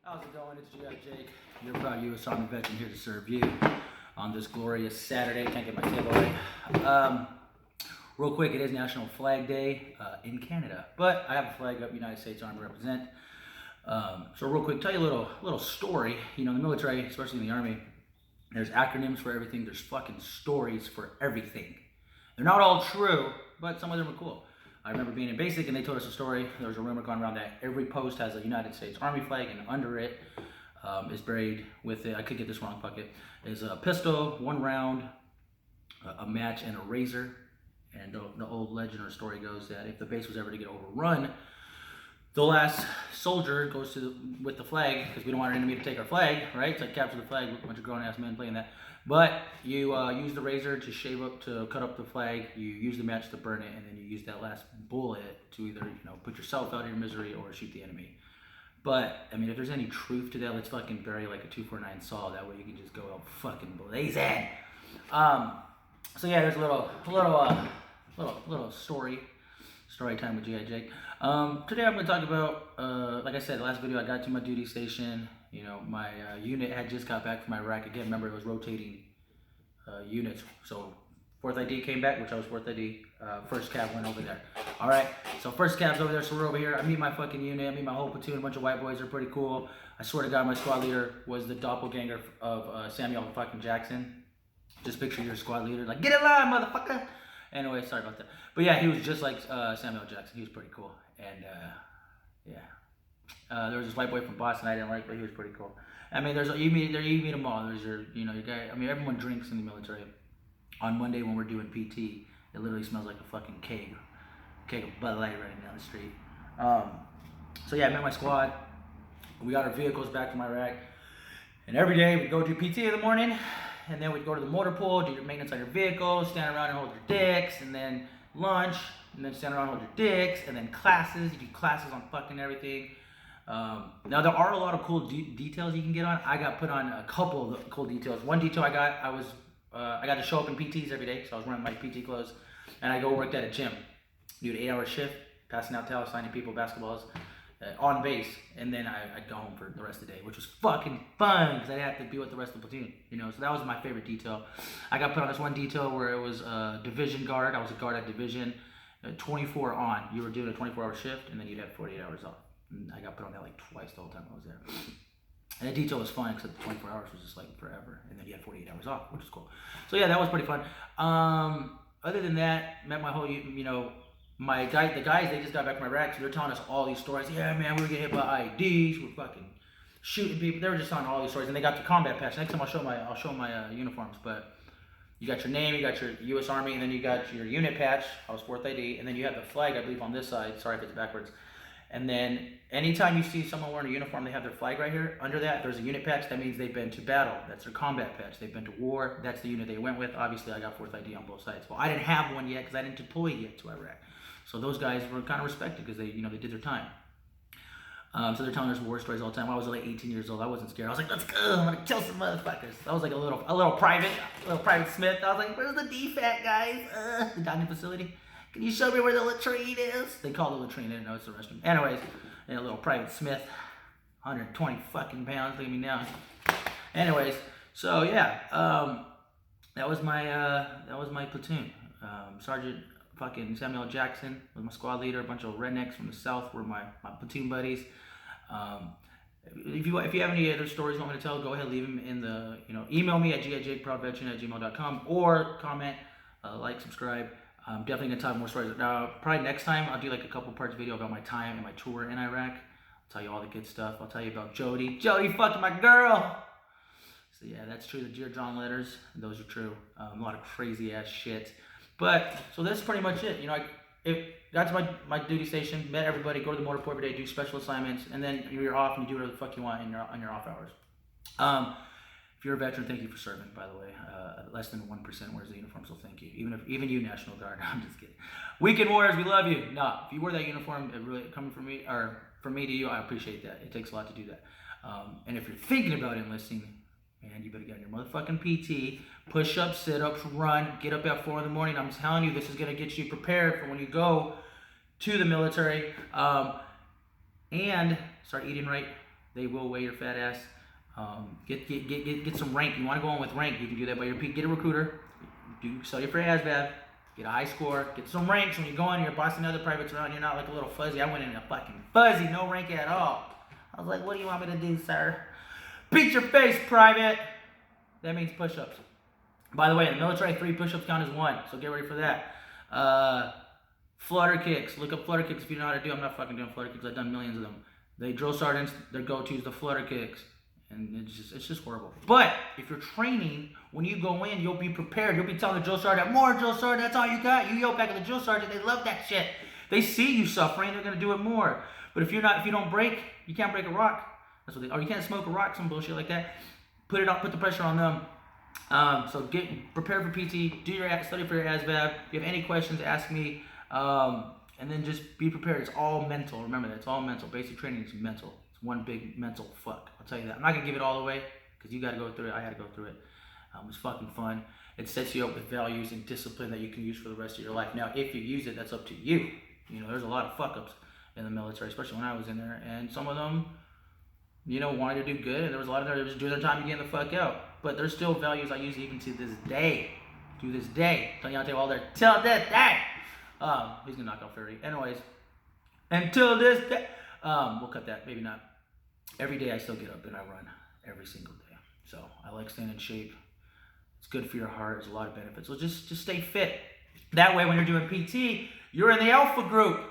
How's it going? It's G.I. Jake, your proud U.S. Army veteran here to serve you on this glorious Saturday. Can't get my table right. Real quick, it is National Flag Day in Canada, but I have a flag up, United States Army represent. So real quick, tell you a little story. You know, in the military, especially in the Army, there's acronyms for everything. There's fucking stories for everything. They're not all true, but some of them are cool. I remember being in basic and they told us a story. There was a rumor going around that every post has a United States Army flag, and under it is buried with it, I could get this wrong, fuck it, is a pistol, 1 round, a match, and a razor. And the old legend or story goes that if the base was ever to get overrun, the last soldier goes with the flag, because we don't want our enemy to take our flag, right? It's like capture the flag, a bunch of grown-ass men playing that. But you use the razor to cut up the flag, you use the match to burn it, and then you use that last bullet to either, put yourself out of your misery or shoot the enemy. But, I mean, if there's any truth to that, let's fucking bury like a 249 saw. That way you can just go out fucking blazing. So yeah, there's a little story time with G.I. Jake. Today I'm going to talk about, like I said, the last video I got to my duty station. My unit had just got back from Iraq. Again, remember it was rotating units. So 4th ID came back, which I was 4th ID. 1st Cav went over there. All right, so 1st Cav's over there, so we're over here. I meet my fucking unit. I meet my whole platoon. A bunch of white boys. They're pretty cool. I swear to God, my squad leader was the doppelganger of Samuel fucking Jackson. Just picture your squad leader like, get in line, motherfucker. Anyway, sorry about that. But yeah, he was just like Samuel Jackson. He was pretty cool. And yeah. There was this white boy from Boston I didn't like, but he was pretty cool. I mean, you meet them all. There's your guy. I mean, everyone drinks in the military. On Monday when we're doing PT, it literally smells like a fucking keg of Bud Light running down the street. So yeah, I met my squad. We got our vehicles back from Iraq, and every day we'd go do PT in the morning, and then we'd go to the motor pool, do your maintenance on your vehicle, stand around and hold your dicks, and then lunch, and then stand around and hold your dicks, and then classes. You do classes on fucking everything. Now there are a lot of cool details you can get on. I got put on a couple of cool details. One detail I got to show up in PTs every day, so I was wearing my PT clothes, and I go work at a gym, do an 8-hour shift, passing out towels, signing people basketballs on base, and then I'd go home for the rest of the day, which was fucking fun because I had to be with the rest of the platoon, So that was my favorite detail. I got put on this one detail where it was a division guard. I was a guard at division, 24 on. You were doing a 24-hour shift, and then you'd have 48 hours off. And I got put on that like twice the whole time I was there. And the detail was fun, except the 24 hours was just like forever. And then you had 48 hours off, which is cool. So yeah, that was pretty fun. Other than that, met my whole, the guys, they just got back from Iraq, so they're telling us all these stories. Yeah, man, we were getting hit by IEDs, we're fucking shooting people. They were just telling all these stories, and they got the combat patch. Next time I'll show my uniforms, but you got your name, you got your U.S. Army, and then you got your unit patch. I was 4th ID, and then you have the flag, I believe, on this side. Sorry if it's backwards. And then anytime you see someone wearing a uniform, they have their flag right here. Under that, there's a unit patch. That means they've been to battle. That's their combat patch. They've been to war. That's the unit they went with. Obviously, I got 4th ID on both sides. Well, I didn't have one yet because I didn't deploy yet to Iraq. So those guys were kind of respected because they did their time. So they're telling us war stories all the time. I was like 18 years old. I wasn't scared. I was like, let's go. I'm gonna kill some motherfuckers. I was like a little private Smith. I was like, where's the DFAT guys? The dining facility. Can you show me where the latrine is? They call it the latrine. I didn't know it's the restroom. Anyways, a little private Smith, 120 fucking pounds. Look at me now. Anyways, so yeah, that was my platoon. Sergeant fucking Samuel Jackson was my squad leader. A bunch of rednecks from the south were my platoon buddies. If you have any other stories you want me to tell, go ahead, leave them in the, email me at gijakeproudveteran@gmail.com or comment, like, subscribe. I'm definitely gonna tell more stories. Now, probably next time I'll do like a couple parts video about my time and my tour in Iraq. I'll tell you all the good stuff. I'll tell you about Jody fucking my girl. So yeah, that's true. The Dear John letters, those are true. A lot of crazy ass shit. But so that's pretty much it. Got to my duty station, met everybody, go to the motor pool every day, do special assignments, and then you're off and you do whatever the fuck you want on your off hours. If you're a veteran, thank you for serving, by the way. Less than 1% wears the uniform, so thank you. Even you, National Guard. I'm just kidding. Weekend Warriors, we love you. No, if you wear that uniform, it really coming from me, or from me to you, I appreciate that. It takes a lot to do that. And if you're thinking about enlisting, man, you better get on your motherfucking PT, push-ups, sit-ups, run, get up at 4 in the morning. I'm telling you, this is going to get you prepared for when you go to the military. And start eating right. They will weigh your fat ass. Get some rank. You want to go on with rank, you can do that by your peak. Get a recruiter. Study for ASVAB. Get a high score. Get some ranks. When you go on, you're bossing other privates around. You're not like a little fuzzy. I went in a fucking fuzzy, no rank at all. I was like, what do you want me to do, sir? Beat your face, private. That means push-ups. By the way, in the military, 3 push-ups count as 1. So get ready for that. Flutter kicks. Look up flutter kicks if you know how to do. I'm not fucking doing flutter kicks. I've done millions of them. They drill sergeants, their go-to is the flutter kicks. And it's just horrible. But if you're training, when you go in, you'll be prepared. You'll be telling the drill sergeant, more drill sergeant, that's all you got. You yell back at the drill sergeant, they love that shit. They see you suffering, they're gonna do it more. But if you don't break, you can't break a rock. That's what or you can't smoke a rock, some bullshit like that. Put the pressure on them. So get prepared for PT, study for your ASVAB. If you have any questions, ask me. And then just be prepared. It's all mental. Remember that, it's all mental. Basic training is mental. It's one big mental fuck. I'll tell you that. I'm not gonna give it all away because you got to go through it. I had to go through it. It was fucking fun. It sets you up with values and discipline that you can use for the rest of your life. Now, if you use it, that's up to you. You know, there's a lot of fuck ups in the military, especially when I was in there, and some of them, you know, wanted to do good, and there was a lot of them that just doing their time and getting the fuck out. But there's still values I use even to this day. To this day. Tell you all there. Till this day. He's gonna knock off 30. Anyways, until this day. We'll cut that, maybe not. Every day I still get up and I run every single day. So I like staying in shape. It's good for your heart. There's a lot of benefits. So just stay fit. That way when you're doing PT, you're in the alpha group.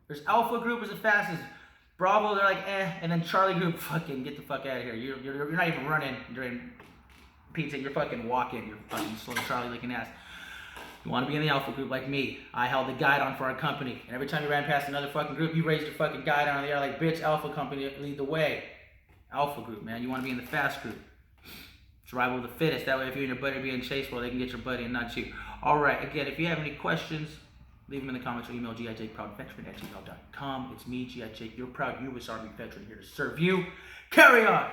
There's alpha group is the fastest. Bravo, they're like, and then Charlie group, fucking get the fuck out of here. You're not even running during PT, you're fucking walking. You're fucking slow Charlie licking ass. You want to be in the alpha group like me. I held the guide on for our company. And every time you ran past another fucking group, you raised your fucking guide on in the air like, bitch, alpha company, lead the way. Alpha group, man. You want to be in the fast group. Survival of the fittest. That way if you and your buddy are being chased, well, they can get your buddy and not you. All right. Again, if you have any questions, leave them in the comments or email gijproudveteran@gmail.com. It's me, G.I. Jake, your proud U.S. Army veteran here to serve you. Carry on.